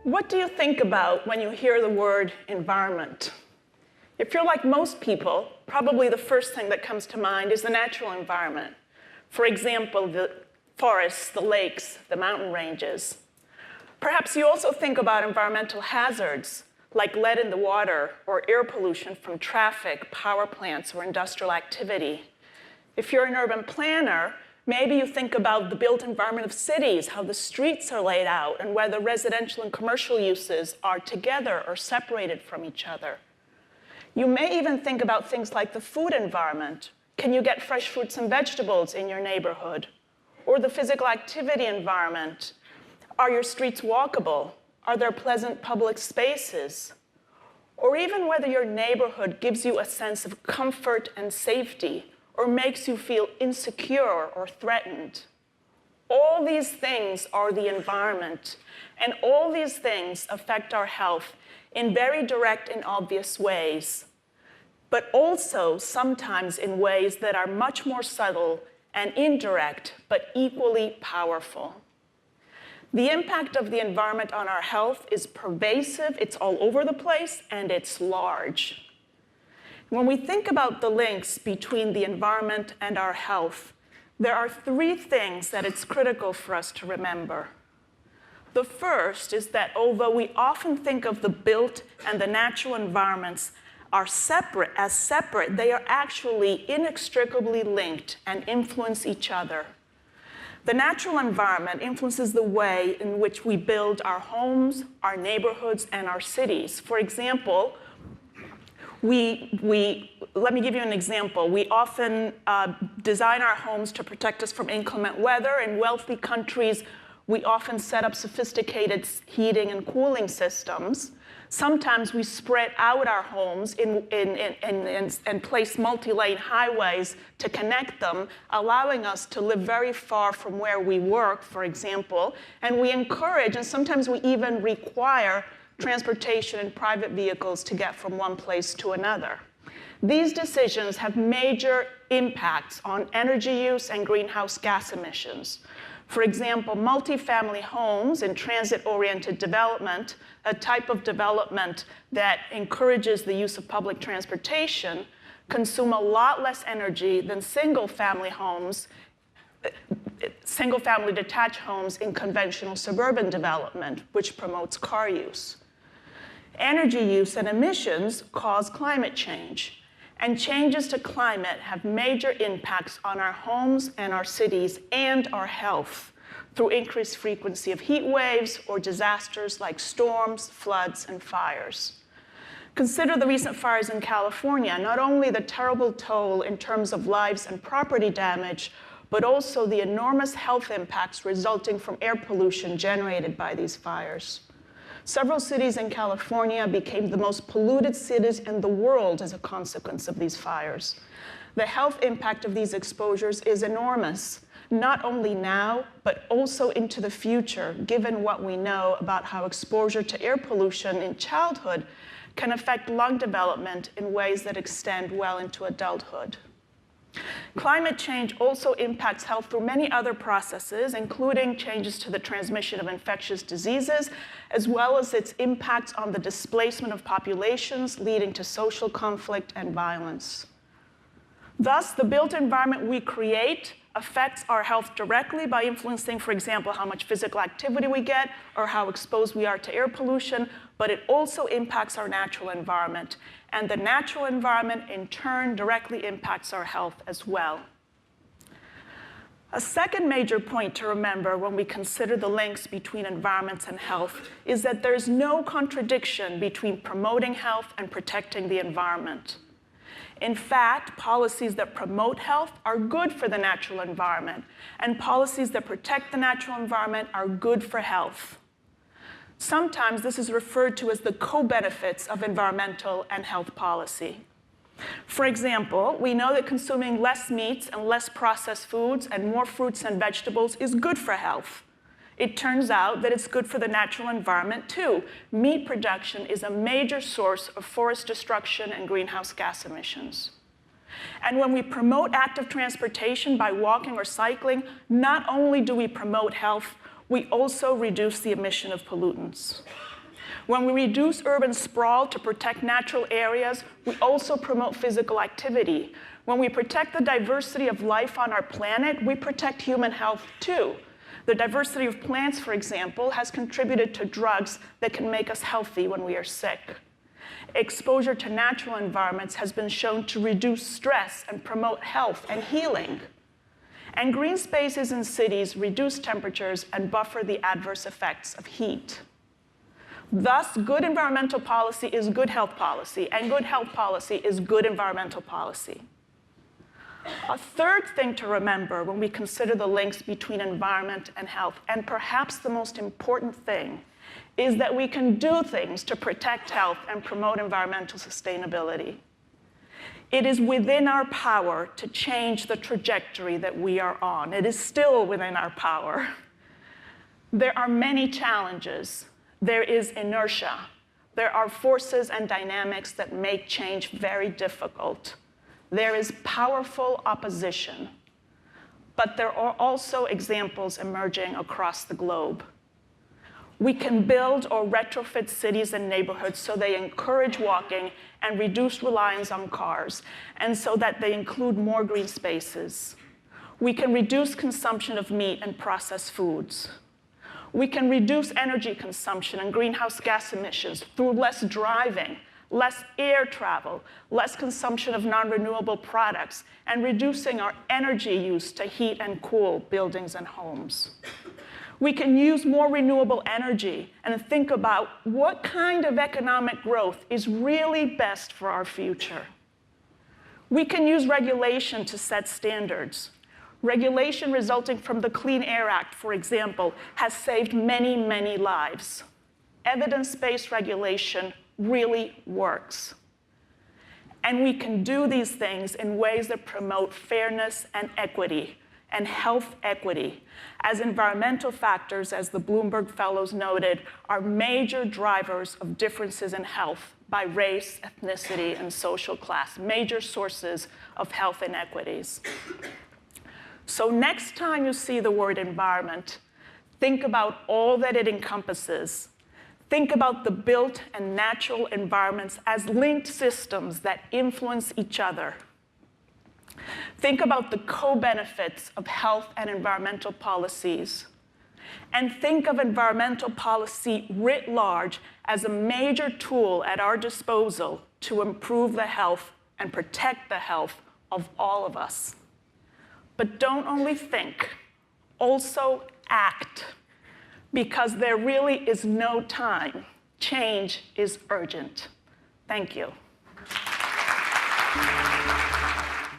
What do you think about when you hear the word environment? If you're like most people, probably the first thing that comes to mind is the natural environment. For example, the forests, the lakes, the mountain ranges. Perhaps you also think about environmental hazards, like lead in the water or air pollution from traffic, power plants, or industrial activity. If you're an urban planner, maybe you think about the built environment of cities, how the streets are laid out, and whether residential and commercial uses are together or separated from each other. You may even think about things like the food environment. Can you get fresh fruits and vegetables in your neighborhood? Or the physical activity environment. Are your streets walkable? Are there pleasant public spaces? Or even whether your neighborhood gives you a sense of comfort and safety, or makes you feel insecure or threatened. All these things are the environment, and all these things affect our health in very direct and obvious ways, but also sometimes in ways that are much more subtle and indirect, but equally powerful. The impact of the environment on our health is pervasive, it's all over the place, and it's large. When we think about the links between the environment and our health, there are three things that it's critical for us to remember. The first is that although we often think of the built and the natural environments as separate, they are actually inextricably linked and influence each other. The natural environment influences the way in which we build our homes, our neighborhoods, and our cities. For example, let me give you an example. We often design our homes to protect us from inclement weather. In wealthy countries, we often set up sophisticated heating and cooling systems. Sometimes we spread out our homes and place multi-lane highways to connect them, allowing us to live very far from where we work, for example. And we encourage, and sometimes we even require, transportation in private vehicles to get from one place to another. These decisions have major impacts on energy use and greenhouse gas emissions. For example, multifamily homes in transit-oriented development, a type of development that encourages the use of public transportation, consume a lot less energy than single-family detached homes in conventional suburban development, which promotes car use. Energy use and emissions cause climate change, and changes to climate have major impacts on our homes and our cities and our health through increased frequency of heat waves or disasters like storms, floods, and fires. Consider the recent fires in California, not only the terrible toll in terms of lives and property damage, but also the enormous health impacts resulting from air pollution generated by these fires. Several cities in California became the most polluted cities in the world as a consequence of these fires. The health impact of these exposures is enormous, not only now, but also into the future, given what we know about how exposure to air pollution in childhood can affect lung development in ways that extend well into adulthood. Climate change also impacts health through many other processes, including changes to the transmission of infectious diseases, as well as its impacts on the displacement of populations, leading to social conflict and violence. Thus, the built environment we create affects our health directly by influencing, for example, how much physical activity we get or how exposed we are to air pollution, but it also impacts our natural environment. And the natural environment, in turn, directly impacts our health as well. A second major point to remember when we consider the links between environments and health is that there's no contradiction between promoting health and protecting the environment. In fact, policies that promote health are good for the natural environment, and policies that protect the natural environment are good for health. Sometimes this is referred to as the co-benefits of environmental and health policy. For example, we know that consuming less meats and less processed foods and more fruits and vegetables is good for health. It turns out that it's good for the natural environment too. Meat production is a major source of forest destruction and greenhouse gas emissions. And when we promote active transportation by walking or cycling, not only do we promote health, we also reduce the emission of pollutants. When we reduce urban sprawl to protect natural areas, we also promote physical activity. When we protect the diversity of life on our planet, we protect human health too. The diversity of plants, for example, has contributed to drugs that can make us healthy when we are sick. Exposure to natural environments has been shown to reduce stress and promote health and healing. And green spaces in cities reduce temperatures and buffer the adverse effects of heat. Thus, good environmental policy is good health policy, and good health policy is good environmental policy. A third thing to remember when we consider the links between environment and health, and perhaps the most important thing, is that we can do things to protect health and promote environmental sustainability. It is within our power to change the trajectory that we are on. It is still within our power. There are many challenges. There is inertia. There are forces and dynamics that make change very difficult. There is powerful opposition, but there are also examples emerging across the globe. We can build or retrofit cities and neighborhoods so they encourage walking and reduce reliance on cars, and so that they include more green spaces. We can reduce consumption of meat and processed foods. We can reduce energy consumption and greenhouse gas emissions through less driving, less air travel, less consumption of non-renewable products, and reducing our energy use to heat and cool buildings and homes. We can use more renewable energy and think about what kind of economic growth is really best for our future. We can use regulation to set standards. Regulation resulting from the Clean Air Act, for example, has saved many, many lives. Evidence-based regulation really works. And we can do these things in ways that promote fairness and equity, and health equity, as environmental factors, as the Bloomberg Fellows noted, are major drivers of differences in health by race, ethnicity, and social class, major sources of health inequities. So next time you see the word environment, think about all that it encompasses. Think about the built and natural environments as linked systems that influence each other. Think about the co-benefits of health and environmental policies. And think of environmental policy writ large as a major tool at our disposal to improve the health and protect the health of all of us. But don't only think, also act, because there really is no time. Change is urgent. Thank you.